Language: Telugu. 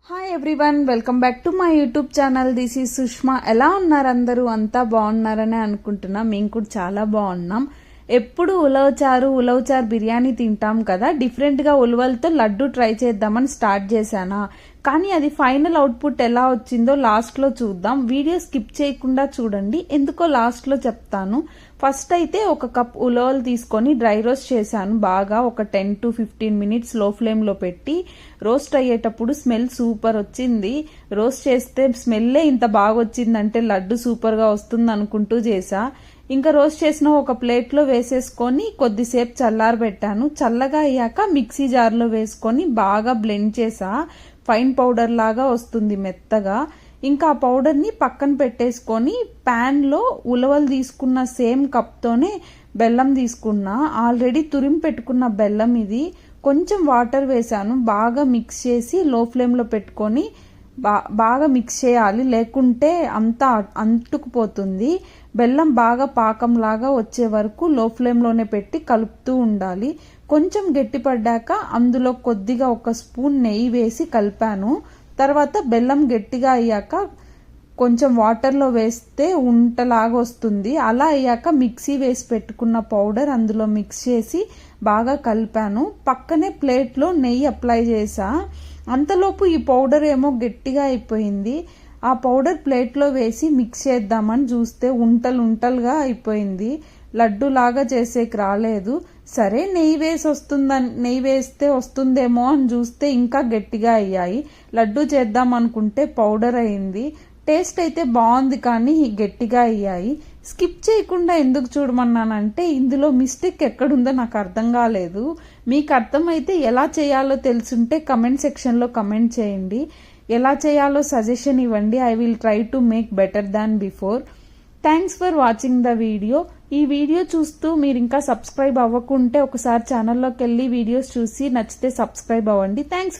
Hi everyone, welcome back to my YouTube channel. This is Sushma. ఎలా ఉన్నారు అందరూ? అంతా బాగున్నారని అనుకుంటున్నా. మేము కూడా చాలా బాగున్నాం. ఎప్పుడు ఉలవచారు బిర్యానీ తింటాం కదా, డిఫరెంట్గా ఉలవలతో లడ్డు ట్రై చేద్దామని స్టార్ట్ చేశానా, కానీ అది ఫైనల్ అవుట్పుట్ ఎలా వచ్చిందో లాస్ట్లో చూద్దాం. వీడియో స్కిప్ చేయకుండా చూడండి, ఎందుకో లాస్ట్లో చెప్తాను. ఫస్ట్ అయితే ఒక కప్ ఉలవలు తీసుకొని డ్రై రోస్ట్ చేశాను బాగా. ఒక 10 to 15 మినిట్స్ లో ఫ్లేమ్లో పెట్టి రోస్ట్ అయ్యేటప్పుడు స్మెల్ సూపర్ వచ్చింది. రోస్ట్ చేస్తే స్మెల్లే ఇంత బాగా వచ్చిందంటే లడ్డు సూపర్గా వస్తుంది అనుకుంటూ చేసా. ఇంకా రోస్ట్ చేసిన ఒక ప్లేట్లో వేసేసుకొని కొద్దిసేపు చల్లారబెట్టాను. చల్లగా అయ్యాక మిక్సీ జార్లో వేసుకొని బాగా బ్లెండ్ చేసా. ఫైన్ పౌడర్ లాగా వస్తుంది మెత్తగా. ఇంకా ఆ పౌడర్ని పక్కన పెట్టేసుకొని ప్యాన్లో ఉలవలు తీసుకున్న సేమ్ కప్తోనే బెల్లం తీసుకున్నా. ఆల్రెడీ తురిమి పెట్టుకున్న బెల్లం ఇది. కొంచెం వాటర్ వేసాను. బాగా మిక్స్ చేసి లో ఫ్లేమ్లో పెట్టుకొని బాగా మిక్స్ చేయాలి, లేకుంటే అంతా అంటుకుపోతుంది. బెల్లం బాగా పాకంలాగా వచ్చే వరకు లో ఫ్లేమ్లోనే పెట్టి కలుపుతూ ఉండాలి. కొంచెం గట్టిపడ్డాక అందులో కొద్దిగా ఒక స్పూన్ నెయ్యి వేసి కలిపాను. తర్వాత బెల్లం గట్టిగా అయ్యాక కొంచెం వాటర్లో వేస్తే ఉంటలాగా వస్తుంది. అలా అయ్యాక మిక్సీ వేసి పెట్టుకున్న పౌడర్ అందులో మిక్స్ చేసి బాగా కలిపాను. పక్కనే ప్లేట్లో నెయ్యి అప్లై చేసా. అంతలోపు ఈ పౌడర్ ఏమో గట్టిగా అయిపోయింది. ఆ పౌడర్ ప్లేట్లో వేసి మిక్స్ చేద్దామని చూస్తే ఉంటలుగా అయిపోయింది. లడ్డు లాగా చేసేకి రాలేదు. సరే నెయ్యి వేస్తే వస్తుందేమో అని చూస్తే ఇంకా గట్టిగా అయ్యాయి. లడ్డు చేద్దాం అనుకుంటే పౌడర్ అయింది. టేస్ట్ అయితే బాగుంది, కానీ గట్టిగా అయ్యాయి. స్కిప్ చేయకుండా ఎందుకు చూడమన్నానంటే ఇందులో మిస్టేక్ ఎక్కడుందో నాకు అర్థం కాలేదు. మీకు అర్థమైతే ఎలా చేయాలో తెలుసుంటే కమెంట్ సెక్షన్లో కమెంట్ చేయండి. ఎలా చేయాలో సజెషన్ ఇవ్వండి. I will try to make better than before. Thanks for watching the video. ఈ వీడియో చూస్తూ మీరు ఇంకా సబ్స్క్రైబ్ అవ్వకుంటే ఒకసారి ఛానల్లోకి వెళ్ళి వీడియోస్ చూసి నచ్చితే సబ్స్క్రైబ్ అవ్వండి. థ్యాంక్స్.